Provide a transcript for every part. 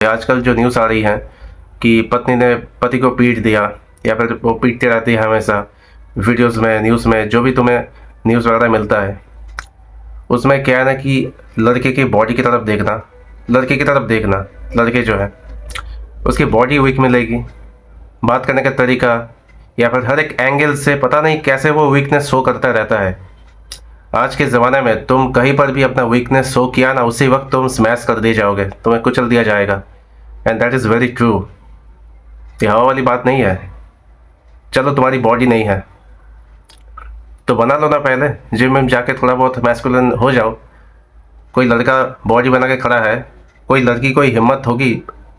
आजकल जो न्यूज़ आ रही है कि पत्नी ने पति को पीट दिया या फिर वो पीटती रहती है हमेशा, वीडियोस में, न्यूज़ में, जो भी तुम्हें न्यूज़ वगैरह मिलता है, उसमें क्या है ना कि लड़के की बॉडी की तरफ देखना, लड़के की तरफ देखना, लड़के जो है उसकी बॉडी वीक मिलेगी, बात करने का तरीका या फिर हर एक एंगल से पता नहीं कैसे वो वीकनेस शो करता रहता है। आज के ज़माने में तुम कहीं पर भी अपना वीकनेस शो किया ना, उसी वक्त तुम स्मैश कर दिए जाओगे, तुम्हें कुचल दिया जाएगा। And that is very true. ये हवा वाली बात नहीं है। चलो तुम्हारी बॉडी नहीं है तो बना लो ना, पहले जिम में जाके थोड़ा बहुत मैस्कुलिन हो जाओ। कोई लड़का बॉडी बना के खड़ा है, कोई लड़की कोई हिम्मत होगी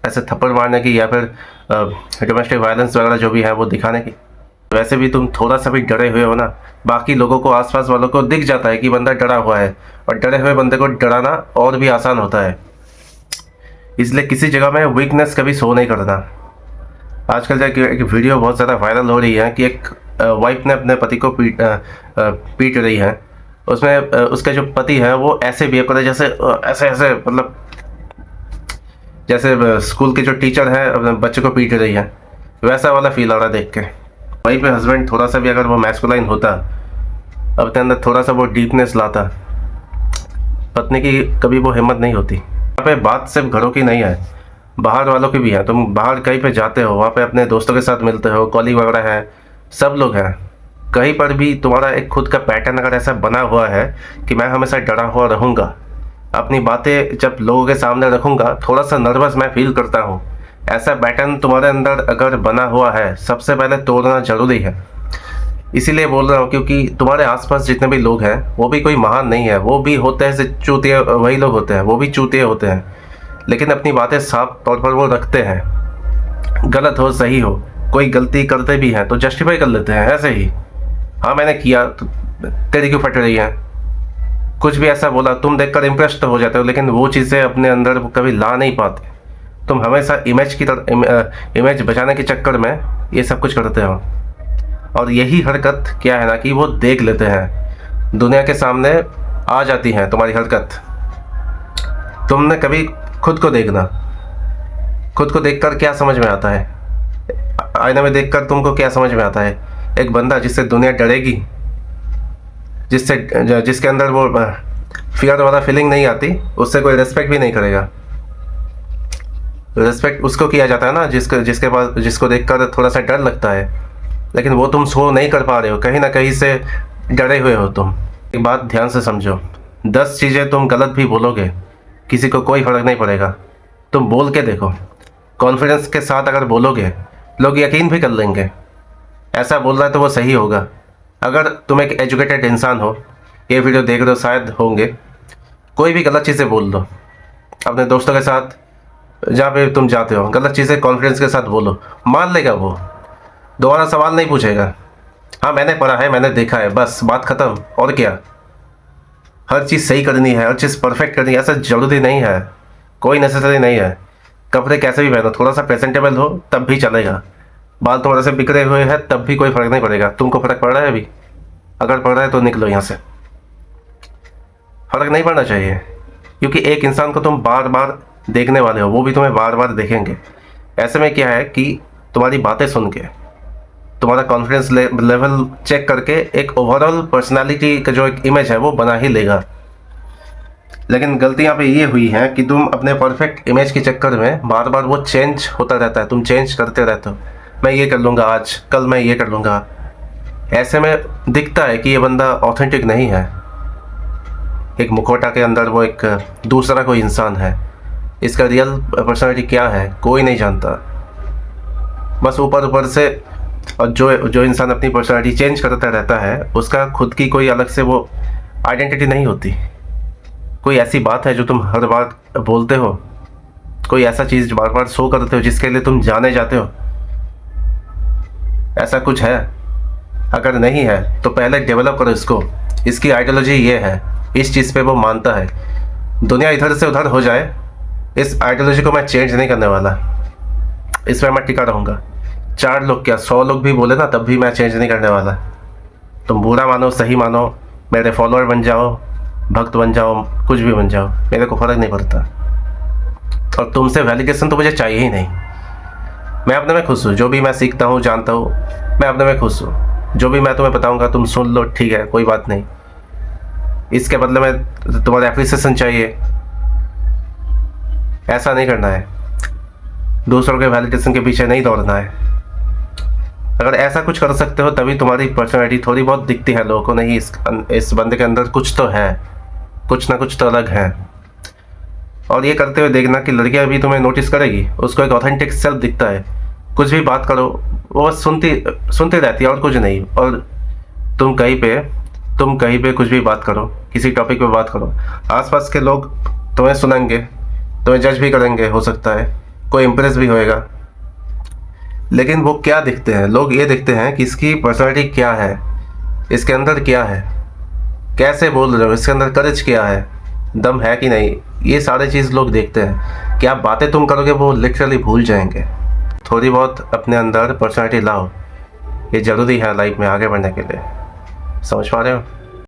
ऐसे थप्पड़ मारने की या फिर डोमेस्टिक वायलेंस वगैरह जो भी है वो दिखाने की। वैसे भी तुम थोड़ा सा भी डरे हुए हो ना, बाकी लोगों को, आसपास वालों को दिख जाता है कि बंदा डरा हुआ है, और डरे हुए बंदे को डराना और भी आसान होता है। इसलिए किसी जगह में वीकनेस कभी शो नहीं करना। आजकल जो एक वीडियो बहुत ज़्यादा वायरल हो रही है कि एक वाइफ ने अपने पति को पीट रही है। उसमें उसका जो पति है वो ऐसे बिहेव कर रहा है जैसे ऐसे ऐसे, मतलब जैसे स्कूल के जो टीचर है अपने बच्चे को पीट रही है, वैसा वाला फील आ रहा है देख के। वहीं पे हस्बैंड थोड़ा सा भी अगर वो मैस्कुलाइन होता, अपने अंदर थोड़ा सा वो डीपनेस लाता, पत्नी की कभी वो हिम्मत नहीं होती। यहाँ पे बात सिर्फ घरों की नहीं है, बाहर वालों की भी है। तुम बाहर कहीं पे जाते हो, वहाँ पे अपने दोस्तों के साथ मिलते हो, कॉलीग वगैरह हैं, सब लोग हैं, कहीं पर भी तुम्हारा एक खुद का पैटर्न अगर ऐसा बना हुआ है कि मैं हमेशा डरा हुआ रहूँगा, अपनी बातें जब लोगों के सामने रखूँगा थोड़ा सा नर्वस मैं फील करता हूँ, ऐसा पैटर्न तुम्हारे अंदर अगर बना हुआ है, सबसे पहले तोड़ना ज़रूरी है। इसीलिए बोल रहा हूँ क्योंकि तुम्हारे आसपास जितने भी लोग हैं वो भी कोई महान नहीं है, वो भी होते हैं चूतिए, वही लोग होते हैं, वो भी चूतिए होते हैं, लेकिन अपनी बातें साफ तौर पर वो रखते हैं। गलत हो सही हो, कोई गलती करते भी हैं तो जस्टिफाई कर लेते हैं ऐसे ही, हाँ मैंने किया तो तेरी क्यों फट रही है, कुछ भी ऐसा बोला, तुम देखकर इम्प्रेस तो हो जाते हो, लेकिन वो चीज़ें अपने अंदर कभी ला नहीं पाते। तुम हमेशा इमेज बचाने के चक्कर में ये सब कुछ करते हो, और यही हरकत क्या है ना कि वो देख लेते हैं, दुनिया के सामने आ जाती है तुम्हारी हरकत। तुमने कभी खुद को देखना, खुद को देखकर क्या समझ में आता है, आईने में देखकर तुमको क्या समझ में आता है। एक बंदा जिससे दुनिया डरेगी, जिसके अंदर वो फियर वाला फीलिंग नहीं आती, उससे कोई रिस्पेक्ट भी नहीं करेगा। रिस्पेक्ट उसको किया जाता है ना जिसके पास, जिसको देखकर थोड़ा सा डर लगता है, लेकिन वो तुम शो नहीं कर पा रहे हो, कहीं ना कहीं से डरे हुए हो तुम। एक बात ध्यान से समझो, 10 चीज़ें तुम गलत भी बोलोगे, किसी को कोई फर्क नहीं पड़ेगा। तुम बोल के देखो, कॉन्फिडेंस के साथ अगर बोलोगे, लोग यकीन भी कर लेंगे ऐसा बोल रहा है तो वो सही होगा। अगर तुम एक एजुकेटेड इंसान हो, ये वीडियो देख रहे हो, शायद होंगे, कोई भी गलत चीज़ें बोल दो अपने दोस्तों के साथ, जहाँ पे तुम जाते हो, गलत चीज़ें कॉन्फिडेंस के साथ बोलो, मान लेगा वो, दोबारा सवाल नहीं पूछेगा। हाँ मैंने पढ़ा है, मैंने देखा है, बस बात ख़त्म। और क्या, हर चीज़ सही करनी है, हर चीज़ परफेक्ट करनी है ऐसा ज़रूरी नहीं है, कोई नेसेसरी नहीं है। कपड़े कैसे भी पहनो, थोड़ा सा प्रेजेंटेबल हो तब भी चलेगा। बाल तुम्हारे से बिखरे हुए हैं तब भी कोई फ़र्क नहीं पड़ेगा। तुमको फ़र्क पड़ रहा है अभी? अगर पड़ रहा है तो निकलो यहाँ से। फ़र्क नहीं पड़ना चाहिए, क्योंकि एक इंसान को तुम बार बार देखने वाले हो, वो भी तुम्हें बार बार देखेंगे। ऐसे में क्या है कि तुम्हारी बातें सुन के, तुम्हारा कॉन्फिडेंस लेवल चेक करके एक ओवरऑल पर्सनालिटी का जो एक इमेज है वो बना ही लेगा। लेकिन गलती यहाँ पे ये हुई है कि तुम अपने परफेक्ट इमेज के चक्कर में बार बार वो चेंज होता रहता है, तुम चेंज करते रहते हो। मैं ये कर लूँगा आज, कल मैं ये कर लूँगा। ऐसे में दिखता है कि ये बंदा ऑथेंटिक नहीं है, एक मुखौटा के अंदर वो एक दूसरा कोई इंसान है। इसका रियल पर्सनालिटी क्या है कोई नहीं जानता, बस ऊपर ऊपर से। और जो इंसान अपनी पर्सनालिटी चेंज करता रहता है, उसका खुद की कोई अलग से वो आइडेंटिटी नहीं होती। कोई ऐसी बात है जो तुम हर बार बोलते हो, कोई ऐसा चीज़ बार बार शो करते हो जिसके लिए तुम जाने जाते हो, ऐसा कुछ है? अगर नहीं है तो पहले डेवलप करो इसको। इसकी आइडियोलॉजी ये है, इस चीज़ पे वो मानता है। दुनिया इधर से उधर हो जाए, इस आइडियोलॉजी को मैं चेंज नहीं करने वाला, इस पर मैं टिका रहूँगा। 4 लोग क्या 100 लोग भी बोले ना, तब भी मैं चेंज नहीं करने वाला। तुम बुरा मानो सही मानो, मेरे फॉलोअर बन जाओ, भक्त बन जाओ, कुछ भी बन जाओ, मेरे को फ़र्क नहीं पड़ता। और तुमसे वैलिडेशन तो मुझे चाहिए ही नहीं। मैं अपने में खुश हूँ, जो भी मैं सीखता हूँ जानता हूँ, मैं अपने में खुश हूँ। जो भी मैं तुम्हें बताऊँगा तुम सुन लो, ठीक है, कोई बात नहीं। इसके बदले में तुम्हारा एप्रिसिएशन चाहिए, ऐसा नहीं करना है। दूसरों के वैलिडेशन के पीछे नहीं दौड़ना है। अगर ऐसा कुछ कर सकते हो तभी तुम्हारी पर्सनैलिटी थोड़ी बहुत दिखती है लोगों को, नहीं इस बंदे के अंदर कुछ तो है, कुछ ना कुछ तो अलग है। और ये करते हुए देखना कि लड़कियां भी तुम्हें नोटिस करेगी, उसको एक ऑथेंटिक सेल्फ दिखता है। कुछ भी बात करो वो बस सुनती रहती है और कुछ नहीं। और तुम कहीं पे कुछ भी बात करो, किसी टॉपिक पे बात करो, आसपास के लोग तुम्हें सुनेंगे, तुम्हें जज भी करेंगे, हो सकता है कोई इम्प्रेस भी होएगा। लेकिन वो क्या दिखते हैं, लोग ये देखते हैं कि इसकी पर्सनैलिटी क्या है, इसके अंदर क्या है, कैसे बोल रहे हो, इसके अंदर करेज क्या है, दम है कि नहीं, ये सारे चीज़ लोग देखते हैं। क्या बातें तुम करोगे वो लिटरली भूल जाएंगे। थोड़ी बहुत अपने अंदर पर्सनैलिटी लाओ, ये ज़रूरी है लाइफ में आगे बढ़ने के लिए। समझ पा रहे हो?